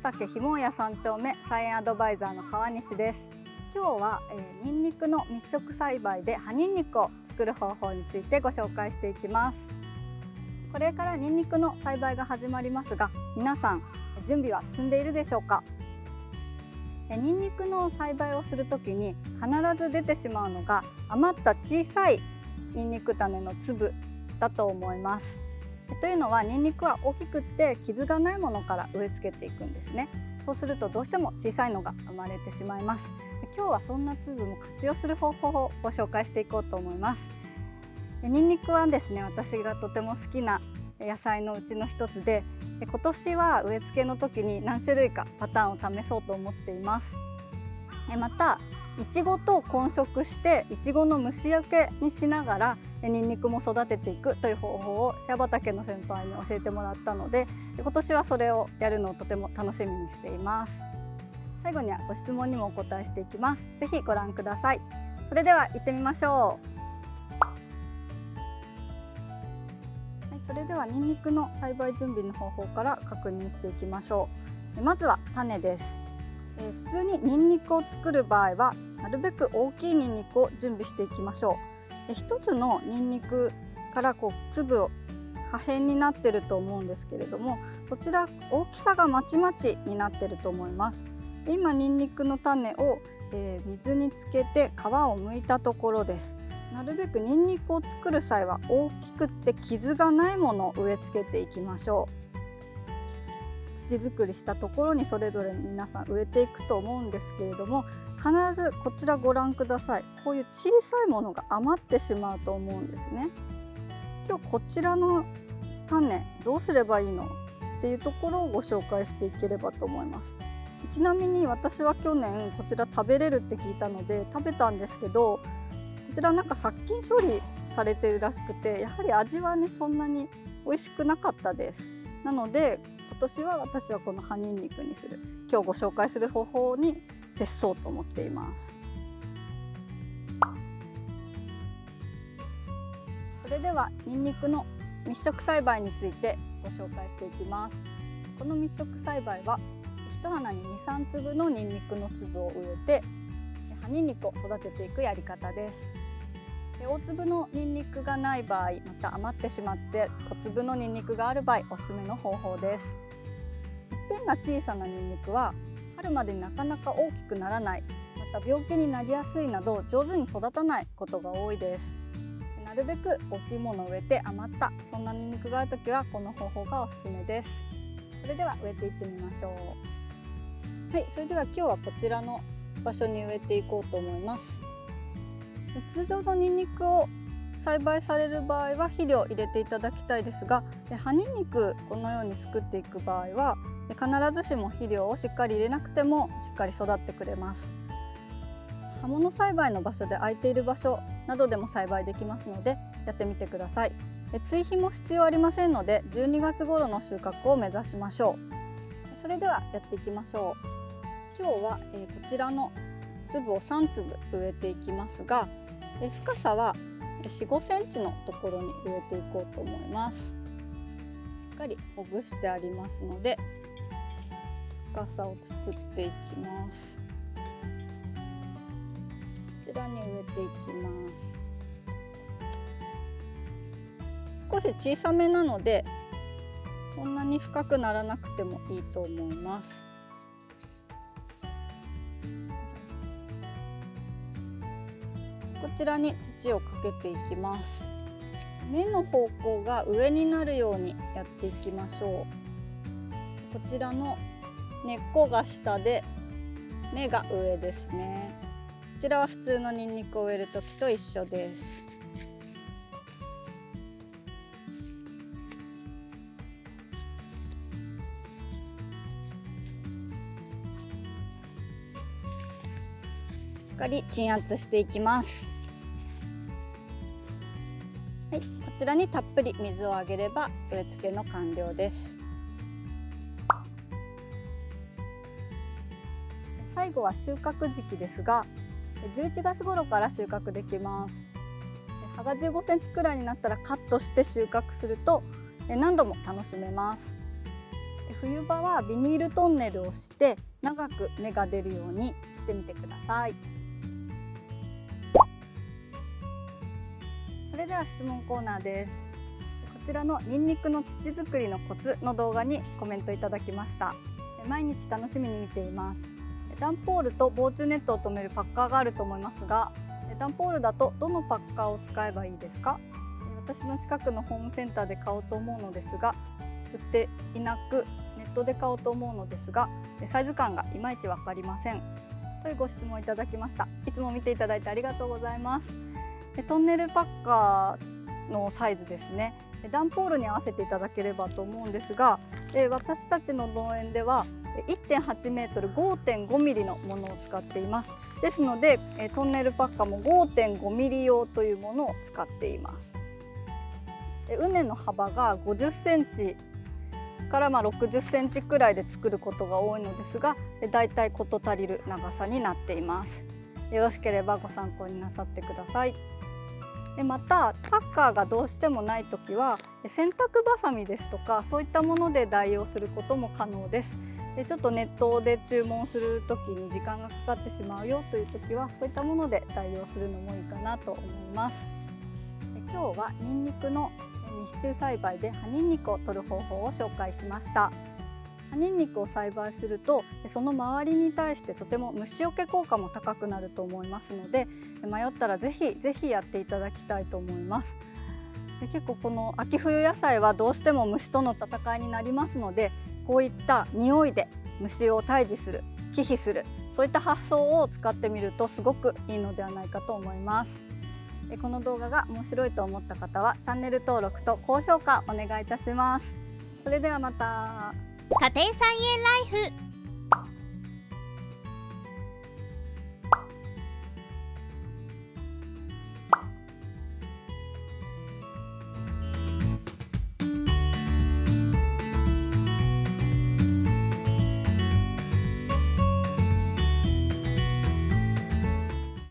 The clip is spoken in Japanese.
畑ひもや3丁目菜園アドバイザーの川西です。今日は、ニンニクの密植栽培で葉ニンニクを作る方法についてご紹介していきます。これからニンニクの栽培が始まりますが、皆さん準備は進んでいるでしょうか。ニンニクの栽培をするときに必ず出てしまうのが余った小さいニンニク種の粒だと思います。というのはニンニクは大きくって傷がないものから植え付けていくんですね。そうするとどうしても小さいのが生まれてしまいます。今日はそんな粒も活用する方法をご紹介していこうと思います。ニンニクはですね、私がとても好きな野菜のうちの一つで、今年は植え付けの時に何種類かパターンを試そうと思っています。またいちごと混植していちごの虫除けにしながらニンニクも育てていくという方法をシェア畑の先輩に教えてもらったので、今年はそれをやるのをとても楽しみにしています。最後にはご質問にもお答えしていきます。ぜひご覧ください。それでは行ってみましょう。それではニンニクの栽培準備の方法から確認していきましょう。まずは種です。普通にニンニクを作る場合はなるべく大きいニンニクを準備していきましょう。一つのニンニクから粒を破片になっていると思うんですけれども、こちら大きさがまちまちになっていると思います。今ニンニクの種を、水につけて皮を剥いたところです。なるべくニンニクを作る際は大きくって傷がないものを植え付けていきましょう。土作りしたところにそれぞれ皆さん植えていくと思うんですけれども、必ずこちらご覧ください。こういう小さいものが余ってしまうと思うんですね。今日こちらの種どうすればいいのっていうところをご紹介していければと思います。ちなみに私は去年こちら食べれるって聞いたので食べたんですけど、こちらなんか殺菌処理されてるらしくて、やはり味はねそんなに美味しくなかったです。なので今年は私はこの葉ニンニクにする、今日ご紹介する方法に徹そうと思っています。それではニンニクの密植栽培についてご紹介していきます。この密植栽培は一花に 2,3 粒のニンニクの粒を植えて葉ニンニクを育てていくやり方です。大粒のニンニクがない場合、また余ってしまって小粒のニンニクがある場合、おすすめの方法です。一辺が小さなニンニクは春までになかなか大きくならない、また病気になりやすいなど上手に育たないことが多いです。なるべく大きいものを植えて余ったそんなニンニクがあるときはこの方法がおすすめです。それでは植えていってみましょう。はい、それでは今日はこちらの場所に植えていこうと思います。通常のニンニクを栽培される場合は肥料を入れていただきたいですが、葉ニンニクこのように作っていく場合は必ずしも肥料をしっかり入れなくてもしっかり育ってくれます。葉物栽培の場所で空いている場所などでも栽培できますのでやってみてください。追肥も必要ありませんので12月頃の収穫を目指しましょう。それではやっていきましょう。今日はこちらの粒を3粒植えていきますが、深さは 4,5 センチのところに植えていこうと思います。しっかりほぐしてありますので深さを作っていきます。こちらに植えていきます。少し小さめなのでこんなに深くならなくてもいいと思います。こちらに土をかけていきます。根の方向が上になるようにやっていきましょう。こちらの根っこが下で芽が上ですね。こちらは普通のニンニクを植える時と一緒です。しっかり鎮圧していきます。はい、こちらにたっぷり水をあげれば植え付けの完了です。最後は収穫時期ですが、11月頃から収穫できます。葉が15センチくらいになったらカットして収穫すると何度も楽しめます。冬場はビニールトンネルをして長く芽が出るようにしてみてください。それでは質問コーナーです。こちらのニンニクの土作りのコツの動画にコメントいただきました。毎日楽しみに見ています。段ボールと防虫ネットを留めるパッカーがあると思いますが、段ボールだとどのパッカーを使えばいいですか？私の近くのホームセンターで買おうと思うのですが、売っていなくネットで買おうと思うのですが、サイズ感がいまいち分かりませんというご質問いただきました。いつも見ていただいてありがとうございます。トンネルパッカーのサイズですね、段ボールに合わせていただければと思うんですが、私たちの農園では 1.8 メートル 5.5 ミリのものを使っています。ですのでトンネルパッカーも 5.5 ミリ用というものを使っています。畝の幅が50センチから60センチくらいで作ることが多いのですが、だいたい事足りる長さになっています。よろしければご参考になさってください。またパッカーがどうしてもないときは洗濯バサミですとかそういったもので代用することも可能です。ちょっとネットで注文するときに時間がかかってしまうよというときはそういったもので代用するのもいいかなと思います。今日はニンニクの密集栽培で葉ニンニクを取る方法を紹介しました。葉ニンニクを栽培するとその周りに対してとても虫除け効果も高くなると思いますので、迷ったらぜひやっていただきたいと思います。結構この秋冬野菜はどうしても虫との戦いになりますので、こういった匂いで虫を退治する、忌避する、そういった発想を使ってみるとすごくいいのではないかと思います。この動画が面白いと思った方はチャンネル登録と高評価お願いいたします。それではまた。家庭菜園ライフ